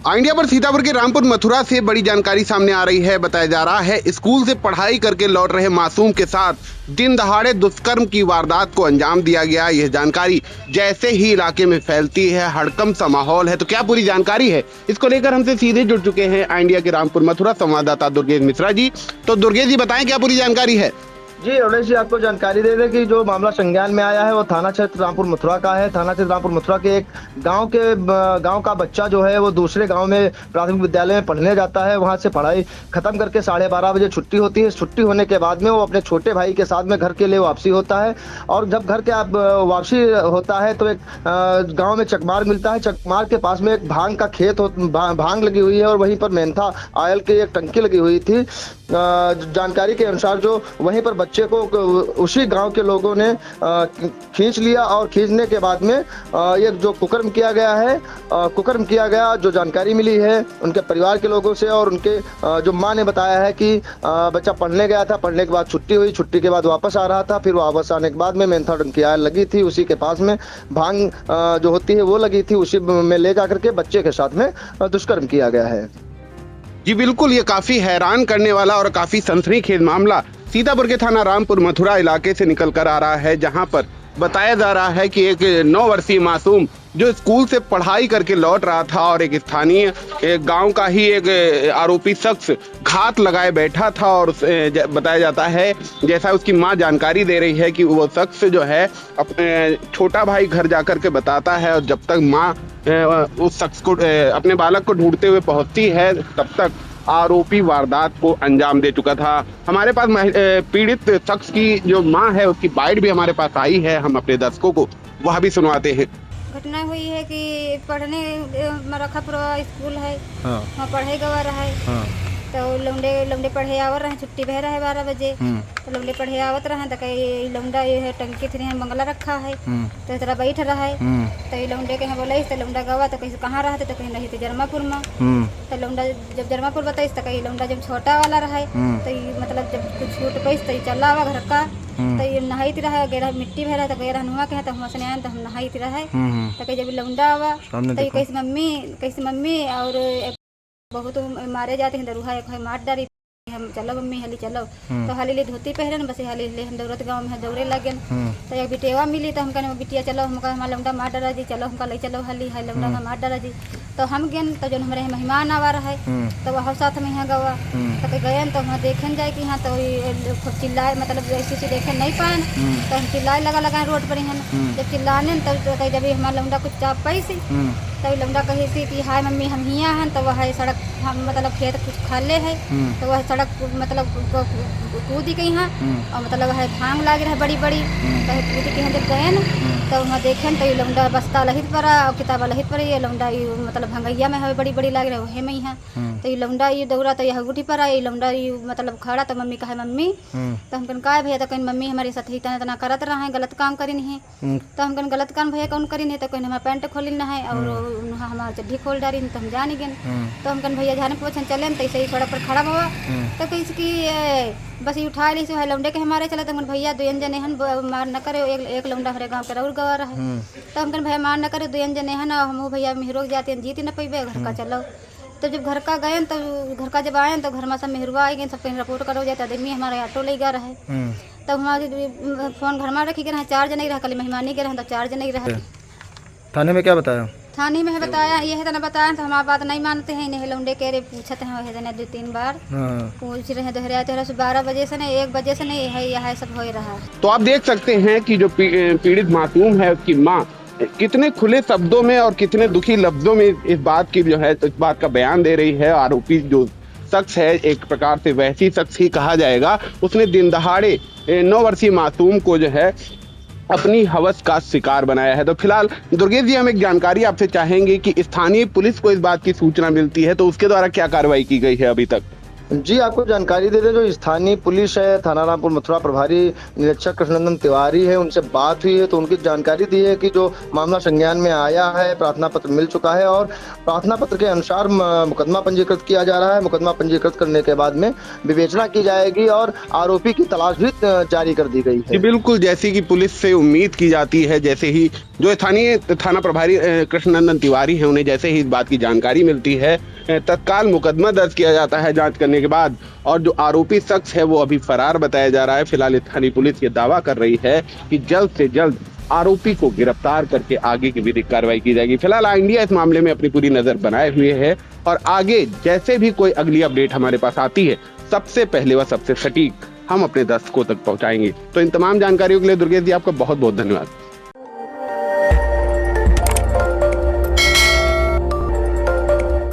India पर सीतापुर के रामपुर मथुरा से बड़ी जानकारी सामने आ रही है। बताया जा रहा है स्कूल से पढ़ाई करके लौट रहे मासूम के साथ दिन दहाड़े दुष्कर्म की वारदात को अंजाम दिया गया। यह जानकारी जैसे ही इलाके में फैलती है हड़कंप सा माहौल है। तो क्या पूरी जानकारी है, इसको लेकर हमसे सीधे जुड़ चुके हैं इंडिया के रामपुर मथुरा संवाददाता दुर्गेश मिश्रा जी। तो दुर्गेश जी बताएं क्या पूरी जानकारी है। जी अवलेश जी, आपको जानकारी दे दें कि जो मामला संज्ञान में आया है वो थाना क्षेत्र रामपुर मथुरा का है। थाना क्षेत्र रामपुर मथुरा के एक गांव का बच्चा जो है वो दूसरे गांव में प्राथमिक विद्यालय में पढ़ने जाता है। वहां से पढ़ाई खत्म करके 12:30 बजे छुट्टी होती है। छुट्टी होने के बाद में वो अपने छोटे भाई के साथ में घर के लिए वापसी होता है और जब घर के वापसी होता है तो एक गाँव में चकमार मिलता है। चकमार के पास में एक भांग का खेत भांग लगी हुई है और वहीं पर मेंथा ऑयल की एक टंकी लगी हुई थी। जानकारी के अनुसार जो वहीं पर बच्चे को उसी गांव के लोगों ने खींच लिया और खींचने के बाद में ये जो कुकर्म किया गया है, कुकर्म किया गया जो जानकारी मिली है उनके परिवार के लोगों से और उनके जो माँ ने बताया है कि बच्चा पढ़ने गया था, पढ़ने के बाद छुट्टी हुई, छुट्टी के बाद वापस आ रहा था। फिर वापस आने के बाद में मेंथा टंकी आयल लगी थी, उसी के पास में भांग जो होती है वो लगी थी, उसी में ले जा करके बच्चे के साथ में दुष्कर्म किया गया है। जी बिल्कुल, ये काफी हैरान करने वाला और काफी सनसनीखेज मामला सीतापुर के थाना रामपुर मथुरा इलाके से निकल कर आ रहा है, जहां पर बताया जा रहा है कि एक 9 वर्षीय मासूम जो स्कूल से पढ़ाई करके लौट रहा था और एक स्थानीय गांव का ही एक आरोपी शख्स घात लगाए बैठा था। और बताया जाता है, जैसा उसकी मां जानकारी दे रही है, कि वो शख्स जो है अपने छोटा भाई घर जाकर के बताता है और जब तक मां उस शख्स को अपने बालक को ढूंढते हुए पहुंचती है तब तक आरोपी वारदात को अंजाम दे चुका था। हमारे पास पीड़ित शख्स की जो मां है उसकी बाइट भी हमारे पास आई है, हम अपने दर्शकों को वह भी सुनवाते हैं। घटना हुई है कि पढ़ने मरखापुरा स्कूल है, वहाँ पढ़ाई गवा रहा है। हाँ। तो लौंडे पढ़े आवत रहे, छुट्टी बह रहा है 12 बजे। तो लौंडे पढ़े आवत रहे तो कई लौंडा ये है टंकी थी मंगला रखा है तो तरह बैठ रहा है। तो ये लौंडे के यहाँ बोले तो लौंडा गवा तो कहीं कहाँ रहते तो कहीं नहीं थे जरमापुर में। तो लौंडा जब जरमापुर बताइस तो कहीं लौंडा जब छोटा वाला रहा तो ये मतलब जब कुछ छूट पैस तो चला आवा घर का तो ये नहाई रहा गेरा मिट्टी भरा तो गेरा नुआ के तो हमसे आए तो हम नहाई रहा तो कहीं जब लौंडा आवा तो कैसे मम्मी और बहुत मारे जाते हैं दरुहा एक है मार डारी हम चलो मम्मी हाली चलो। तो हाली ले धोती पहरन बस हाली ले हम दौड़त गाँव में दौड़े लगे। तो एक बिटिया मिली तो हम कहने बिटिया चलो, हम कहा हमारा लौंडा मार डारा जी, चलो हमका ले चलो हाली हाई लौंडा का मार डारा जी। तो हम गए तो जो हमारे मेहमान आवा रहा है तो वह साथ में यहाँ गवा तो गए तो वहाँ देखन जाए कि यहाँ तो खूब चिल्लाए, मतलब ऐसी देखे नहीं पाए तो हम चिल्लाए लगा रोड पर यहाँ। जब चिल्लाने तब जब हमारा लौंडा कुछ चाप पैसी तब लौंडा कही थी कि हाय मम्मी हम यहाँ हैं। तो वह सड़क हम मतलब खेत कुछ खाले है तो वह सड़क मतलब कूदी के यहाँ और मतलब वह भांग लागे रहे बड़ी बड़ी तो कूदी के यहाँ जब गए न तो वहाँ देखे तो ये लौंडा बस्ता लहित पड़ा और किताबा लहित पड़ी। ये लौंडा ये मतलब भंगैया में है बड़ी बड़ी लागे रहे वही में यहाँ। तो ये लौंडा ये दौड़ा तो यह गुटी पड़ा, ये लौंडा ये मतलब खड़ा तो मम्मी कहे मम्मी। तो हम कहा भैया तो कहीं मम्मी हमारे साथ इतना करत रहा है, गलत काम करी नहीं। तो हम कहीं गलत काम भैया कौन करी नहीं तो कहीं हमारा पैंट खोली ना है और हमारा चड्ढी खोल डाली तो हम जाने गए। तो हम कहीं भैया झाने पोछन चले तो ऐसे ही सड़क पर खड़ा हुआ तो कैसे कि बस ये उठा ली है लौंडे के हमारे चले तो भैया 2 जने हन मार न करे, एक लौंडा हमारे गाँव के रउर गवा रहा है। तो हम कहीं भैया मार न करे 2 जने हन हम भैया मेहरोक जाते हैं जीत न पैबे घर का चलो। तो जब घर का गए तो घर का जब आए तो घर में सब मेहरुआ आ गए, सब कहीं रिपोर्ट करो जाता आदमी हमारे ऑटो ले गया रहे। तब हमारे फोन घर में रखी गए 4 जने रहा, कल मेहमानी के रहे तो 4 जने रहे। थाने में क्या बताया? थाने में है बताया ये है तो बताया तो हमारी बात नहीं मानते हैं। नहीं लौंडे कह रहे पूछते हैं वह 2-3 बार पूछ रहे दोहराया तो 12 बजे से नहीं 1 बजे से नहीं है यह सब हो रहा है। तो आप देख सकते हैं कि जो पीड़ित मासूम है उसकी माँ कितने खुले शब्दों में और कितने दुखी लफ्जों में इस बात की जो है इस बात का बयान दे रही है। आरोपी जो शख्स है एक प्रकार से वैसी शख्स ही कहा जाएगा, उसने दिन दहाड़े 9 वर्षीय मासूम को जो है अपनी हवस का शिकार बनाया है। तो फिलहाल दुर्गेश जी हम एक जानकारी आपसे चाहेंगे कि स्थानीय पुलिस को इस बात की सूचना मिलती है तो उसके द्वारा क्या कार्रवाई की गई है अभी तक? जी आपको जानकारी दे दें, जो स्थानीय पुलिस है थाना रामपुर मथुरा प्रभारी निरीक्षक कृष्णनंदन तिवारी है, उनसे बात हुई है तो उनकी जानकारी दी है कि जो मामला संज्ञान में आया है, प्रार्थना पत्र मिल चुका है और प्रार्थना पत्र के अनुसार मुकदमा पंजीकृत किया जा रहा है। मुकदमा पंजीकृत करने के बाद में विवेचना की जाएगी और आरोपी की तलाश भी जारी कर दी गई जी है। बिल्कुल, जैसी कि पुलिस से उम्मीद की जाती है, जैसे ही जो स्थानीय थाना प्रभारी कृष्णनंदन तिवारी हैं, उन्हें जैसे ही इस बात की जानकारी मिलती है तत्काल मुकदमा दर्ज किया जाता है जांच करने के बाद। और जो आरोपी शख्स है वो अभी फरार बताया जा रहा है। फिलहाल स्थानीय पुलिस ये दावा कर रही है कि जल्द से जल्द आरोपी को गिरफ्तार करके आगे की विधिक कार्रवाई की जाएगी। फिलहाल इंडिया इस मामले में अपनी पूरी नजर बनाए हुए है और आगे जैसे भी कोई अगली अपडेट हमारे पास आती है सबसे पहले व सबसे सटीक हम अपने दर्शकों तक पहुंचाएंगे। तो इन तमाम जानकारियों के लिए दुर्गेश जी आपका बहुत बहुत धन्यवाद।